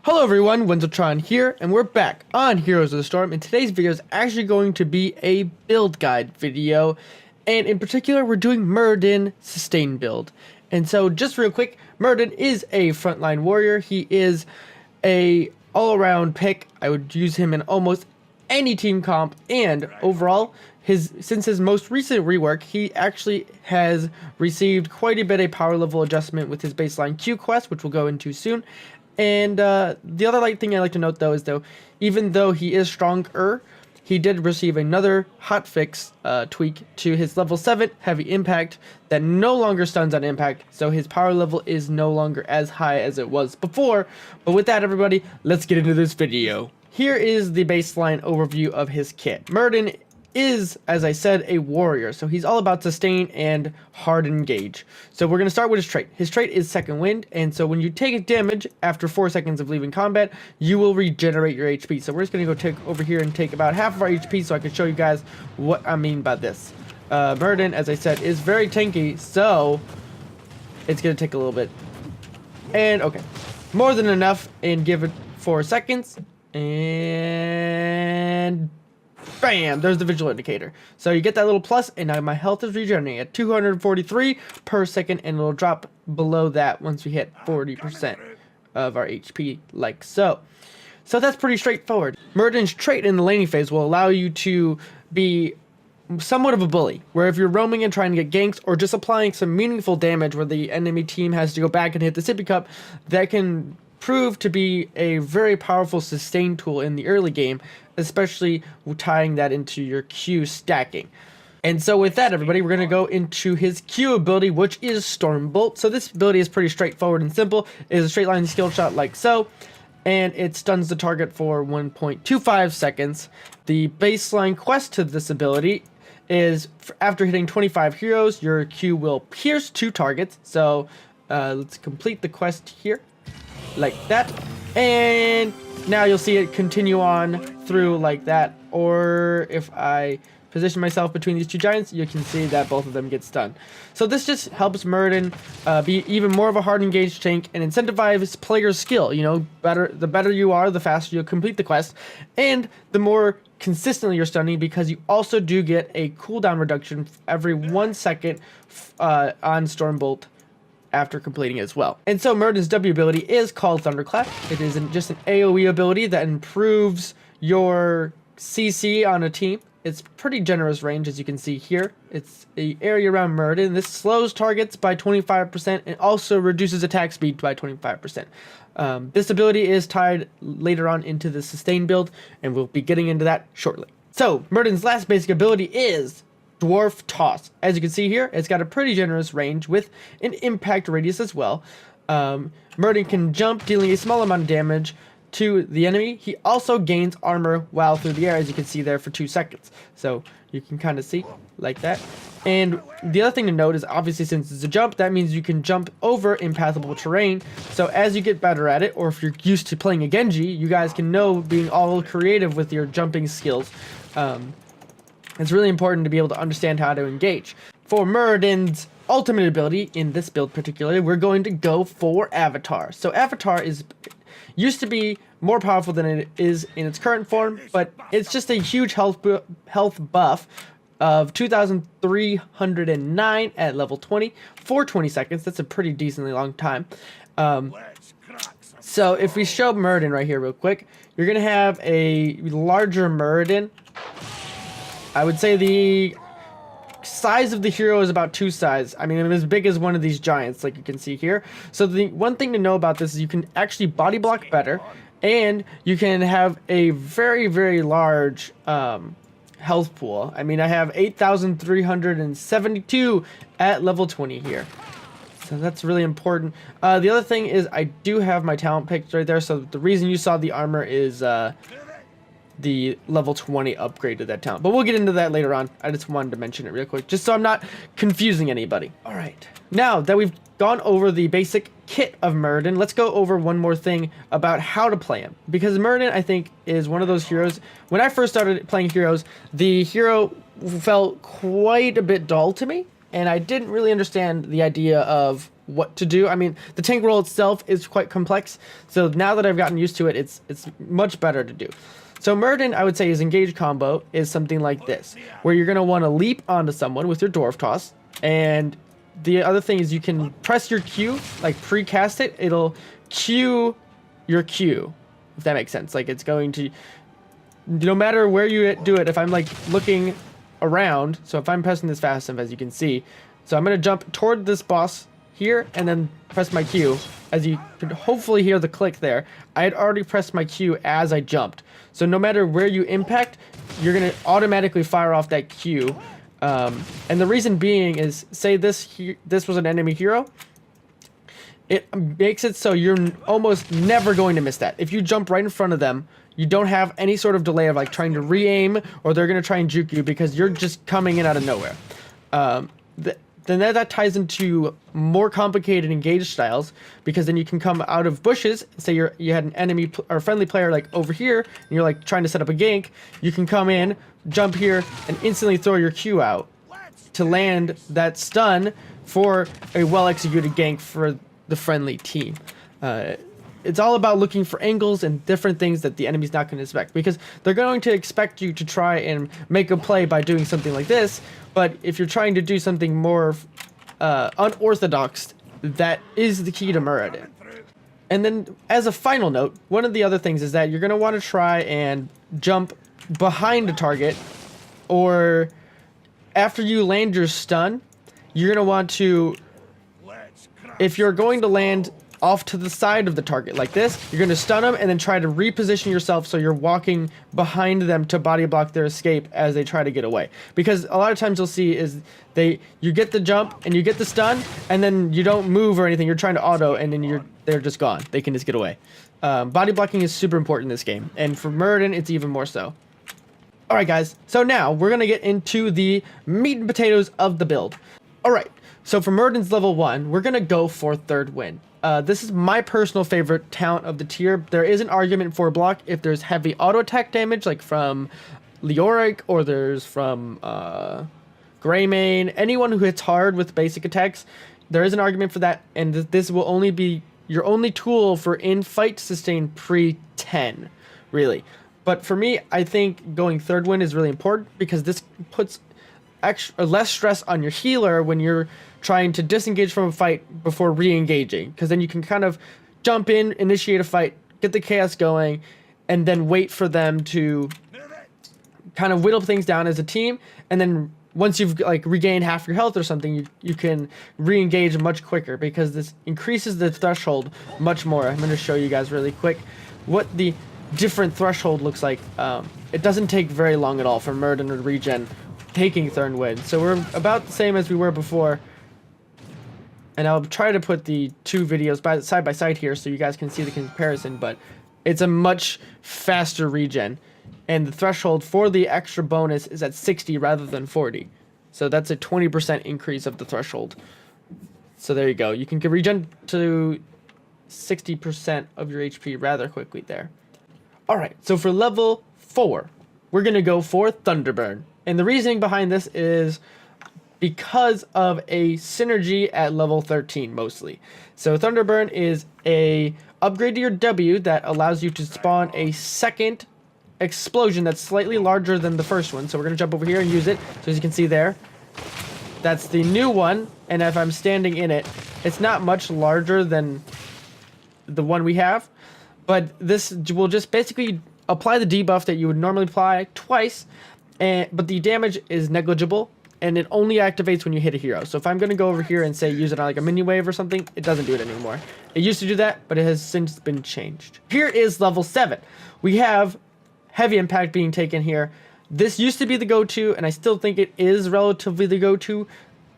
Hello everyone, Wenzeltron here, and we're back on Heroes of the Storm, and today's video is actually going to be a build guide video, and in particular we're doing Muradin Sustain Build. And so just real quick, Muradin is a frontline warrior. He is a all-around pick. I would use him in almost any team comp, and overall, since his most recent rework, he actually has received quite a bit of power level adjustment with his baseline Q quest, which we'll go into soon. And the other thing I like to note, though, is even though he is stronger, he did receive another hotfix tweak to his level 7 heavy impact that no longer stuns on impact, so his power level is no longer as high as it was before. But with that, everybody, let's get into this video. Here is the baseline overview of his kit. Muradin is, as I said, a warrior, so he's all about sustain and hard engage. So we're going to start with his trait. His trait is Second Wind, and so when you take damage after 4 seconds of leaving combat, you will regenerate your HP. So we're just going to go take over here and take about half of our HP so I can show you guys what I mean by this. Muradin, as I said, is very tanky, so it's going to take a little bit. And okay, more than enough, and give it 4 seconds, and bam, there's the visual indicator. So you get that little plus, and now my health is regenerating at 243 per second, and it'll drop below that once we hit 40% of our HP, like so. So that's pretty straightforward. Muradin's trait in the laning phase will allow you to be somewhat of a bully, where if you're roaming and trying to get ganks, or just applying some meaningful damage where the enemy team has to go back and hit the sippy cup, that can prove to be a very powerful sustain tool in the early game, especially tying that into your Q stacking. And so with that, everybody, we're going to go into his Q ability, which is Storm Bolt. So this ability is pretty straightforward and simple. It is a straight line skill shot like so, and it stuns the target for 1.25 seconds. The baseline quest to this ability is after hitting 25 heroes, your Q will pierce 2 targets. So let's complete the quest here, like that, and now you'll see it continue on through like that. Or if I position myself between these 2 giants, you can see that both of them get stunned. So this just helps Muradin be even more of a hard engaged tank and incentivize player skill. You know, the better you are, the faster you'll complete the quest, and the more consistently you're stunning, because you also do get a cooldown reduction every 1 second on Storm Bolt after completing it as well. And so Muradin's W ability is called Thunderclap. It is just an AoE ability that improves your CC on a team. It's pretty generous range, as you can see here. It's the area around Muradin. This slows targets by 25% and also reduces attack speed by 25%. This ability is tied later on into the sustain build, and we'll be getting into that shortly. So Muradin's last basic ability is Dwarf Toss. As you can see here, it's got a pretty generous range with an impact radius as well. Muradin can jump, dealing a small amount of damage to the enemy. He also gains armor while through the air, as you can see there, for 2 seconds. So you can kind of see like that. And the other thing to note is, obviously, since it's a jump, that means you can jump over impassable terrain. So as you get better at it, or if you're used to playing a Genji, you guys can know being all creative with your jumping skills. It's really important to be able to understand how to engage. For Muradin's ultimate ability, in this build particularly, we're going to go for Avatar. So Avatar used to be more powerful than it is in its current form, but it's just a huge health buff of 2,309 at level 20 for 20 seconds. That's a pretty decently long time. So if we show Muradin right here real quick, you're going to have a larger Muradin. I would say the size of the hero is about 2 size. I mean, as big as one of these giants, like you can see here. So the one thing to know about this is you can actually body block better, and you can have a very, very large health pool. I mean, I have 8,372 at level 20 here. So that's really important. The other thing is I do have my talent picked right there. So the reason you saw the armor is the level 20 upgrade to that talent. But we'll get into that later on. I just wanted to mention it real quick, just so I'm not confusing anybody. All right. Now that we've gone over the basic kit of Muradin, let's go over one more thing about how to play him. Because Muradin, I think, is one of those heroes. When I first started playing heroes, the hero felt quite a bit dull to me. and I didn't really understand the idea of what to do. I mean, the tank role itself is quite complex, so now that I've gotten used to it, it's much better to do. So Muradin, I would say, his engage combo is something like this, where you're going to want to leap onto someone with your dwarf toss, and the other thing is you can press your Q, like precast it, it'll Q your Q, if that makes sense. Like, it's going to, no matter where you do it, if I'm like looking around, so if I'm pressing this fast enough, as you can see, so I'm going to jump toward this boss here and then press my Q. As you could hopefully hear the click there, I had already pressed my Q as I jumped. So no matter where you impact, you're going to automatically fire off that Q. And the reason being is, say this was an enemy hero, it makes it so you're almost never going to miss that. If you jump right in front of them, you don't have any sort of delay of like trying to re-aim, or they're going to try and juke you because you're just coming in out of nowhere. Then that ties into more complicated engage styles, because then you can come out of bushes. Say you had an enemy or friendly player like over here, and you're like trying to set up a gank. You can come in, jump here, and instantly throw your Q out to land that stun for a well-executed gank for the friendly team. It's all about looking for angles and different things that the enemy's not going to expect, because they're going to expect you to try and make a play by doing something like this. But if you're trying to do something more unorthodox, that is the key to Muradin. And then, as a final note, one of the other things is that you're going to want to try and jump behind a target, or after you land your stun, you're going to want to, if you're going to land off to the side of the target like this, you're going to stun them and then try to reposition yourself so you're walking behind them to body block their escape as they try to get away. Because a lot of times you'll see is you get the jump and you get the stun, and then you don't move or anything, you're trying to auto, and then they're just gone. They can just get away. Body blocking is super important in this game, and for Muradin it's even more so. Alright guys, so now we're going to get into the meat and potatoes of the build. Alright, so for Muradin's level 1, we're going to go for third wind. This is my personal favorite talent of the tier. There is an argument for block if there's heavy auto attack damage, like from Leoric, or there's from Greymane, anyone who hits hard with basic attacks. There is an argument for that, and this will only be your only tool for in-fight sustain pre-10, really. But for me, I think going third wind is really important, because this puts less stress on your healer when you're trying to disengage from a fight before re-engaging, because then you can kind of jump in, initiate a fight, get the chaos going, and then wait for them to kind of whittle things down as a team, and then once you've like regained half your health or something, you can re-engage much quicker, because this increases the threshold much more. I'm going to show you guys really quick what the different threshold looks like. It doesn't take very long at all for Muradin or regen taking third wind, so we're about the same as we were before. And I'll try to put the two videos side by side here so you guys can see the comparison, but it's a much faster regen. And the threshold for the extra bonus is at 60 rather than 40. So that's a 20% increase of the threshold. So there you go. You can regen to 60% of your HP rather quickly there. Alright, so for level 4, we're going to go for Thunderburn. And the reasoning behind this is because of a synergy at level 13 mostly. So Thunderburn is a upgrade to your W that allows you to spawn a second explosion that's slightly larger than the first one. So we're going to jump over here and use it. So as you can see there, that's the new one. And if I'm standing in it, it's not much larger than the one we have. But this will just basically apply the debuff that you would normally apply twice. But the damage is negligible, and it only activates when you hit a hero. So if I'm going to go over here and say use it on like a mini wave or something, it doesn't do it anymore. It used to do that, but it has since been changed. Here is level 7. We have heavy impact being taken here. This used to be the go-to, and I still think it is relatively the go-to.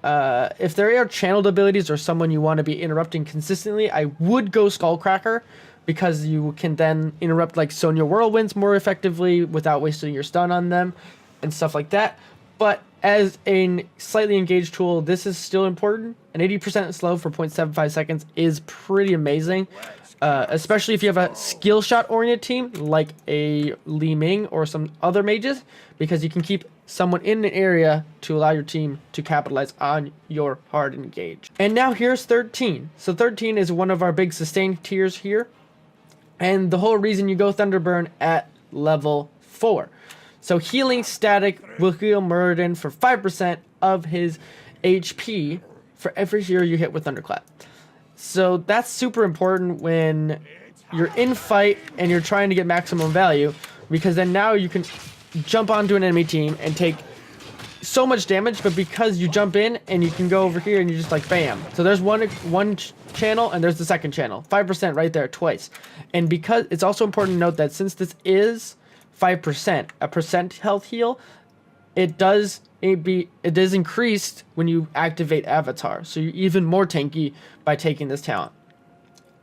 If there are channeled abilities or someone you want to be interrupting consistently, I would go Skullcracker, because you can then interrupt like Sonya Whirlwinds more effectively without wasting your stun on them and stuff like that. But as a slightly engaged tool, this is still important. An 80% slow for 0.75 seconds is pretty amazing, especially if you have a skill shot oriented team like a Li Ming or some other mages, because you can keep someone in an area to allow your team to capitalize on your hard engage. And now here's 13. So 13 is one of our big sustain tiers here. And the whole reason you go Thunderburn at level 4. So healing static will heal Muradin for 5% of his HP for every hero you hit with Thunderclap. So that's super important when you're in fight and you're trying to get maximum value, because then now you can jump onto an enemy team and take so much damage, but because you jump in and you can go over here and you just like bam. So there's one channel and there's the second channel, 5% right there twice. And because it's also important to note that since this is 5%, a percent health heal, it is increased when you activate Avatar. So you're even more tanky by taking this talent.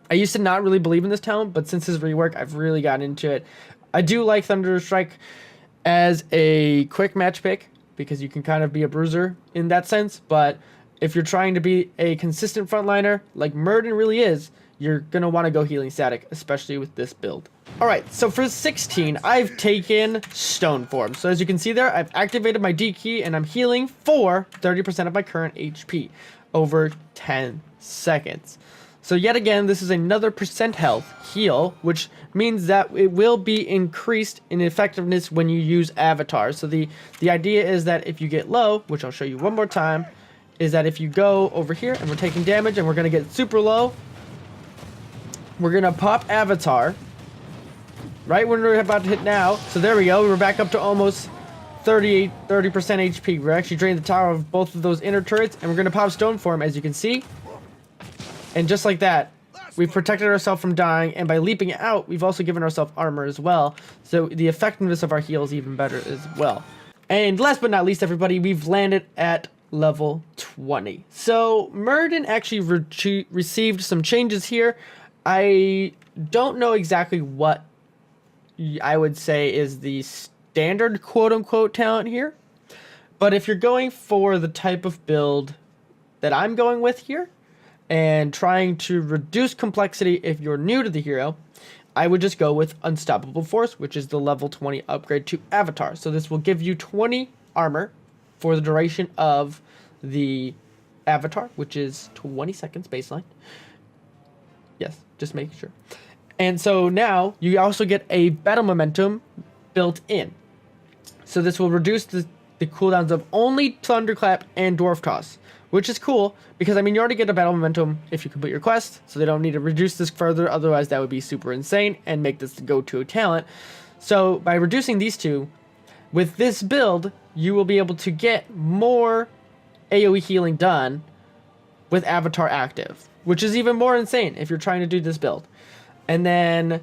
I used to not really believe in this talent, but since his rework, I've really gotten into it. I do like Thunder Strike as a quick match pick because you can kind of be a bruiser in that sense. But if you're trying to be a consistent frontliner like Muradin really is, you're going to want to go healing static, especially with this build. Alright, so for 16, I've taken Stone Form. So as you can see there, I've activated my D key and I'm healing for 30% of my current HP over 10 seconds. So yet again, this is another percent health heal, which means that it will be increased in effectiveness when you use Avatar. So the idea is that if you get low, which I'll show you one more time, is that if you go over here and we're taking damage and we're going to get super low, we're going to pop Avatar right when we're about to hit now. So there we go. We're back up to almost 30% HP. We're actually draining the tower of both of those inner turrets, and we're going to pop Stone Form, as you can see. And just like that, we've protected ourselves from dying, and by leaping out, we've also given ourselves armor as well. So the effectiveness of our heal is even better as well. And last but not least, everybody, we've landed at level 20. So Muradin actually received some changes here. I don't know exactly what I would say is the standard quote-unquote talent here. But if you're going for the type of build that I'm going with here, and trying to reduce complexity if you're new to the hero, I would just go with Unstoppable Force, which is the level 20 upgrade to Avatar. So this will give you 20 armor for the duration of the Avatar, which is 20 seconds baseline. Yes, just making sure. And so now you also get a battle momentum built in. So this will reduce the cooldowns of only Thunderclap and Dwarf Toss, which is cool because, I mean, you already get a battle momentum if you complete your quest, so they don't need to reduce this further. Otherwise, that would be super insane and make this the go-to talent. So by reducing these two, with this build, you will be able to get more AoE healing done with Avatar active, which is even more insane if you're trying to do this build. And then,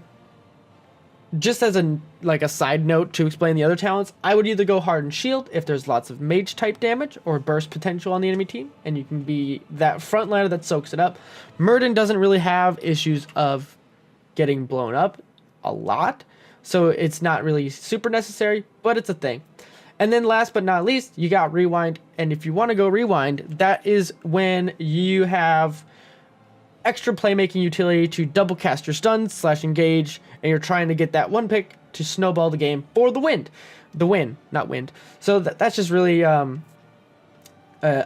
just as a side note to explain the other talents, I would either go Hardened Shield if there's lots of mage type damage or burst potential on the enemy team, and you can be that frontliner that soaks it up. Muradin doesn't really have issues of getting blown up a lot, so it's not really super necessary, but it's a thing. And then last but not least, you got Rewind, and if you want to go Rewind, that is when you have extra playmaking utility to double cast your stuns / engage, and you're trying to get that one pick to snowball the game for the win, not wind. So that's just really a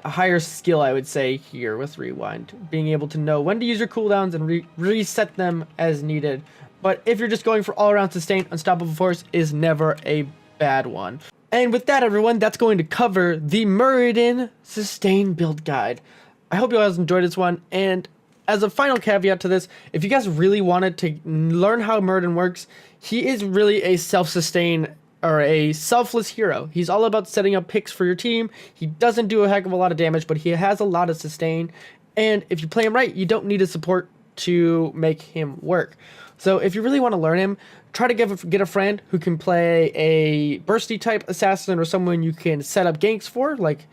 higher skill, I would say, here with Rewind, being able to know when to use your cooldowns and reset them as needed. But if you're just going for all around sustain, Unstoppable Force is never a bad one. And with that, everyone, that's going to cover the Muradin Sustain Build Guide. I hope you guys enjoyed this one, and as a final caveat to this, if you guys really wanted to learn how Muradin works, he is really a self-sustain or a selfless hero. He's all about setting up picks for your team. He doesn't do a heck of a lot of damage, but he has a lot of sustain. And if you play him right, you don't need a support to make him work. So if you really want to learn him, try to get a friend who can play a bursty type assassin or someone you can set up ganks for, like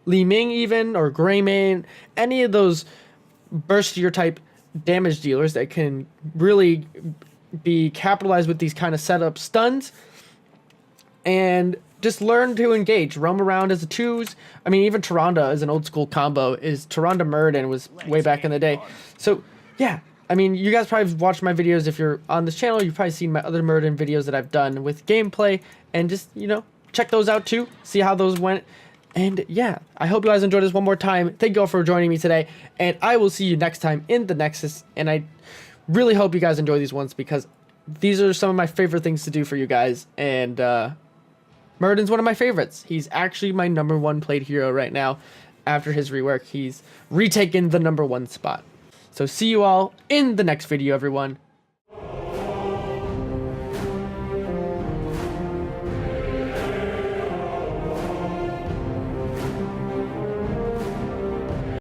Li Ming even, or Greymane, any of those burstier type damage dealers that can really be capitalized with these kind of setup stuns, and just learn to engage, roam around as a twos. I mean, even Tyrande is an old school combo. Is Tyrande Muradin was way back in the day. So yeah, I mean, you guys probably watched my videos. If you're on this channel, you've probably seen my other Muradin videos that I've done with gameplay, and just, you know, check those out too. See how those went. And yeah, I hope you guys enjoyed this one more time. Thank you all for joining me today. And I will see you next time in the Nexus. And I really hope you guys enjoy these ones because these are some of my favorite things to do for you guys. And Muradin's one of my favorites. He's actually my #1 played hero right now. After his rework, he's retaken the #1 spot. So see you all in the next video, everyone.